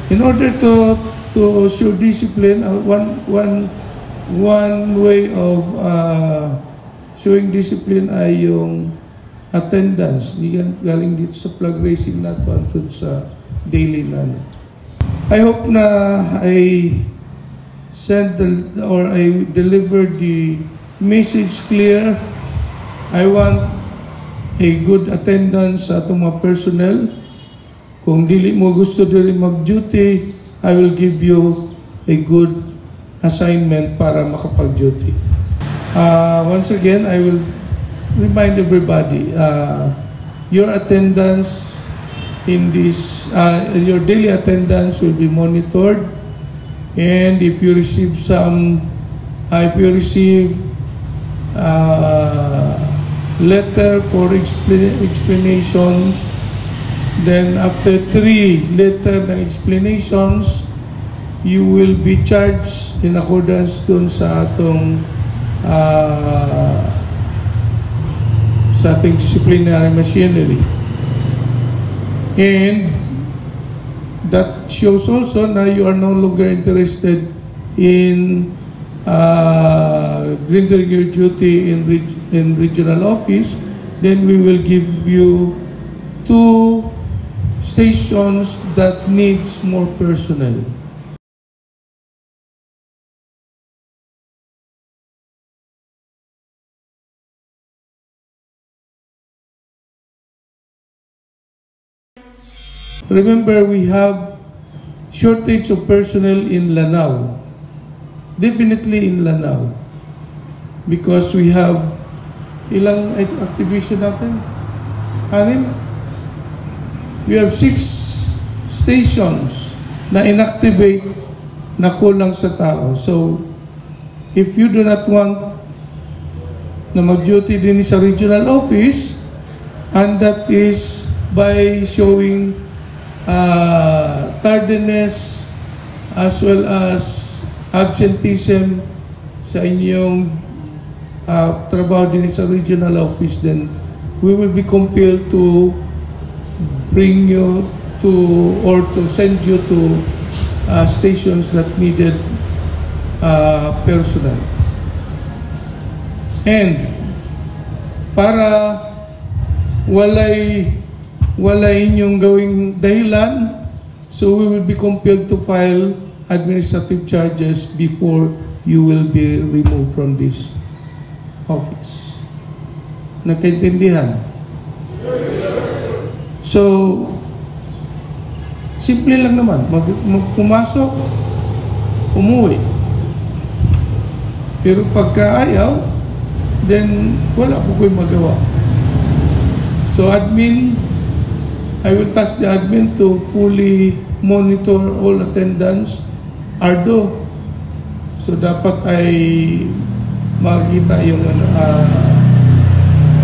In order to show discipline, one way of showing discipline ay yung attendance. Galing dito sa flag racing na to antod sa daily na. I hope na I sent or I delivered the message clear. I want a good attendance sa atong mga personnel. Kung dili mo gusto dili mag-duty, I will give you a good assignment para makapag-duty. Once again, I will remind everybody, your attendance in this, your daily attendance will be monitored, and if you receive letter for explanations, then after 3 letter na explanations, you will be charged in accordance dun sa atong sa ating disciplinary machinery. And that shows also na you are no longer interested in rendering your duty in regional office. Then we will give you 2 stations that needs more personnel. Remember, we have shortage of personnel in Lanao. Definitely in Lanao. Because we have ilang activation natin? 6? We have 6 stations na inactivate na kulang sa tao. So, if you do not want na mag-duty din sa regional office, and that is by showing tardiness as well as absenteeism sa inyong trabaho din sa regional office, then we will be compelled to bring you to or to send you to stations that needed personnel. And para wala inyong gawing dahilan, so we will be compelled to file administrative charges before you will be removed from this office. Nagkaintindihan? So, simple lang naman. Pumasok, umuwi. Pero pagka ayaw, then wala po ko'y magawa. So, admin, I will task the admin to fully monitor all attendance. Ardo. So, dapat ay makikita yung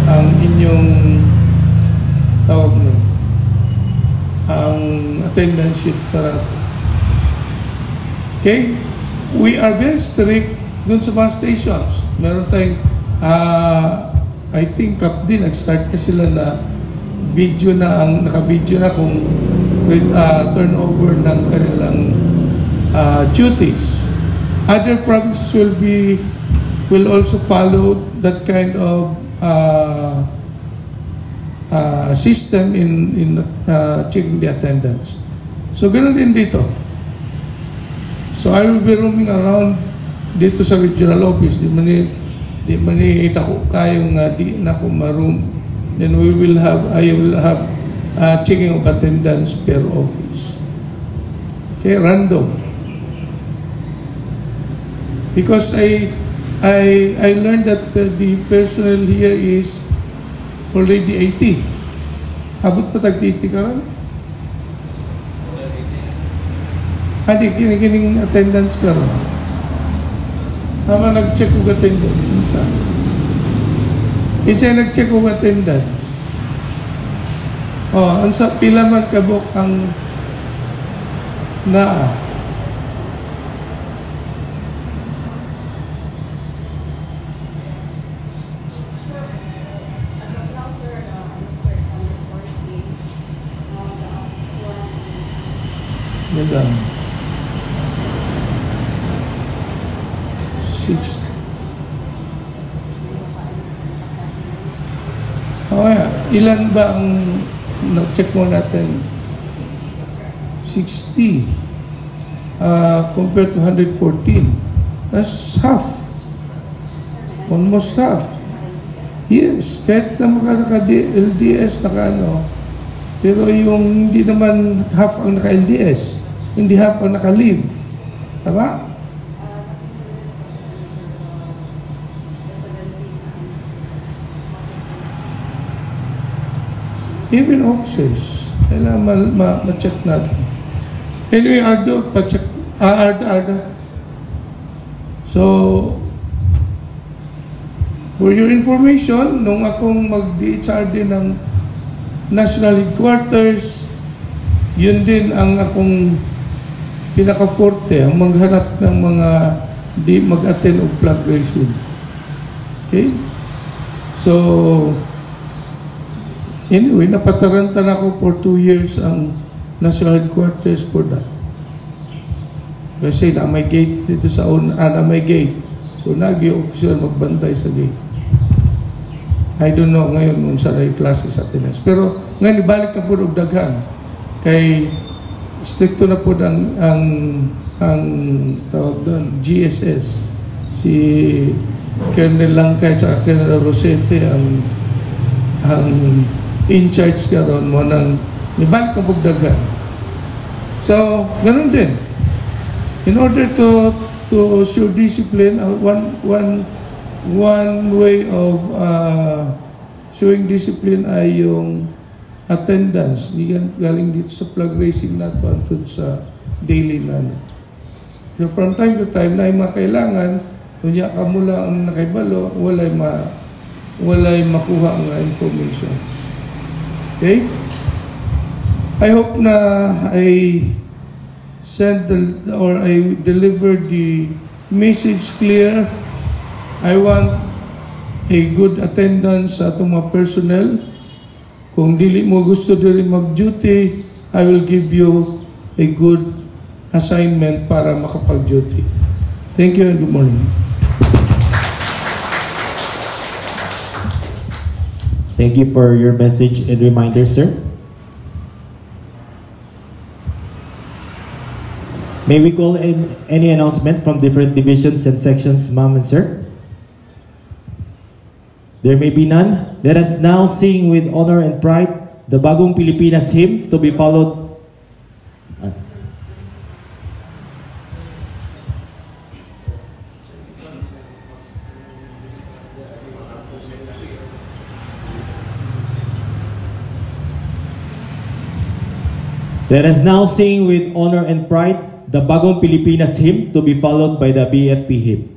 ang inyong tawag nun, ang attendance sheet para. Okay? We are very strict dun sa mga stations. Meron tayong I think kapdi nag-start na sila na video na ang naka-video na kung turnover ng kanilang duties. Other provinces will also follow that kind of system in checking the attendance. So ganoon din dito. So I will be roaming around dito sa regional office. Di man ako kayong di na ako ma-room. Then I will have checking of attendance per office. Okay, random. Because I learned that the personnel here is already 80. Abot pa tag-80 ka rin? Adi, kinikining attendance ka rin. Tama nag-check ko attendance. Kinsa nag-check ko attendance. Ang sa pila man kabok ang naa. Ganda. daghan. 6. Okay, ilan ba ang na-check mo natin? 60 compared to 114. That's half. Almost half. Yes, kahit na naka-LDS, naka-ano, pero yung hindi naman half ang naka-LDS, hindi half ang naka-live. Tama? Even officers, kailangan ma-check natin. Anyway, Ardo, pa-check. Ardo. So, for your information, nung akong mag-DHRD ng National Headquarters, yun din ang akong pinaka-forte, ang maghanap ng mga di mag-attend o flag raising. Okay? So, anyway, napatarantan ako for 2 years ang National Headquarters for that. Kasi na may gate dito sa na may gate. So, nag-i-official magbantay sa gate. I don't know ngayon kung saan ay klase sa Atenas. Pero ngayon, ibalik na po ng daghan. Kay stricto na po ang tawag doon, GSS. Si Colonel Langkay at Colonel Rosete ang in charge karon mo ng ibalik na po daghan. So, ganun din. In order to show discipline, one way of showing discipline ay yung attendance. Galing dito sa flag raising na to antod sa daily na. So from time to time na mga kailangan, kunya ka mula ang nakaibalo, walay makuha ang informations. Okay? I hope na I delivered the message clear. I want a good attendance sa atong mga personnel. Kung dili mo gusto dili mag-duty, I will give you a good assignment para makapag-duty. Thank you and good morning. Thank you for your message and reminder, sir. May we call in any announcement from different divisions and sections, ma'am and sir? There may be none. Let us now sing with honor and pride the Bagong Pilipinas hymn to be followed. Let us now sing with honor and pride the Bagong Pilipinas hymn to be followed by the BFP hymn.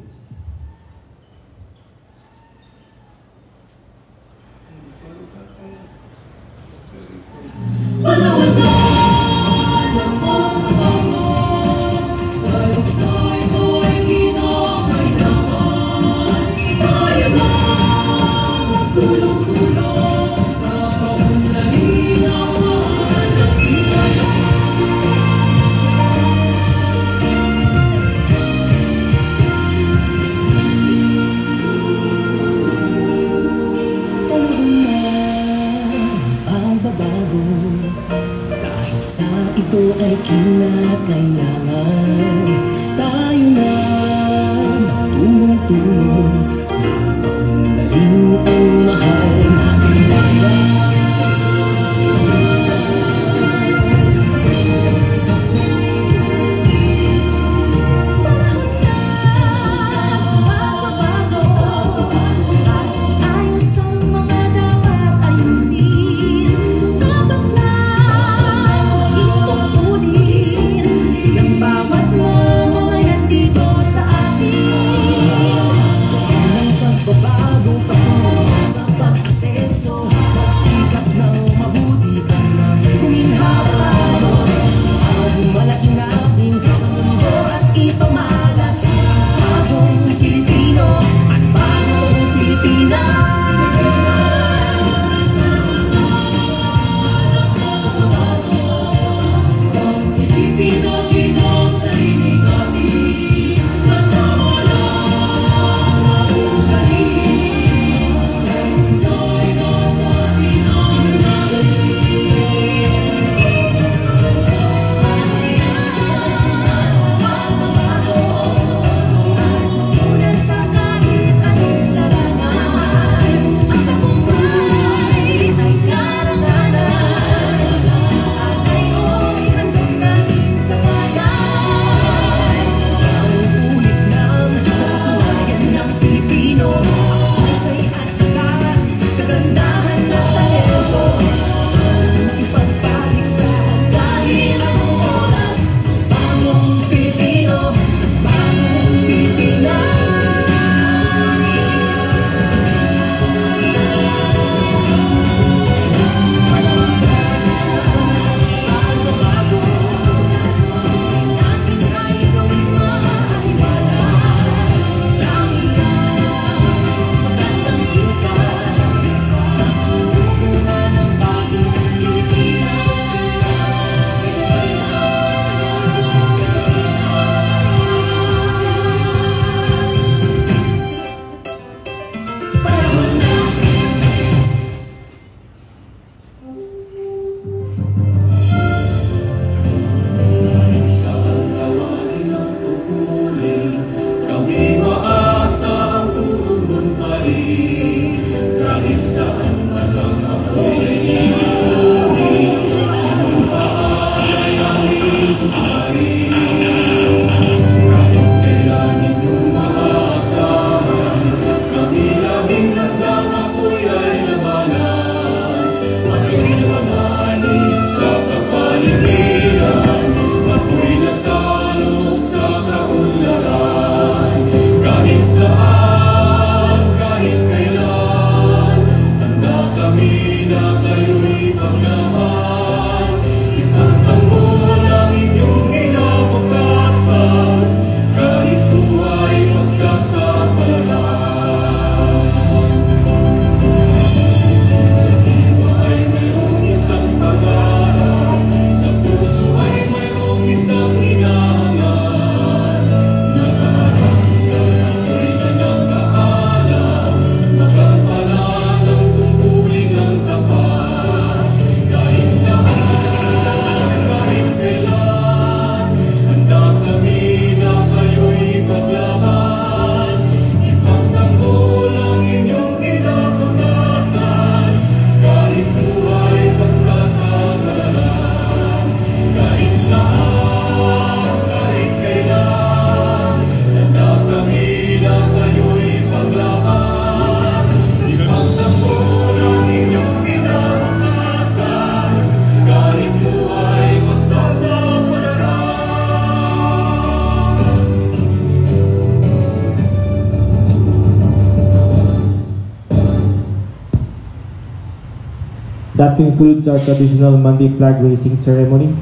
That concludes our traditional Monday flag raising ceremony.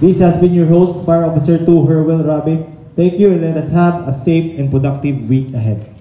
This has been your host, Fire Officer 2 Herwell Rabe. Thank you and let us have a safe and productive week ahead.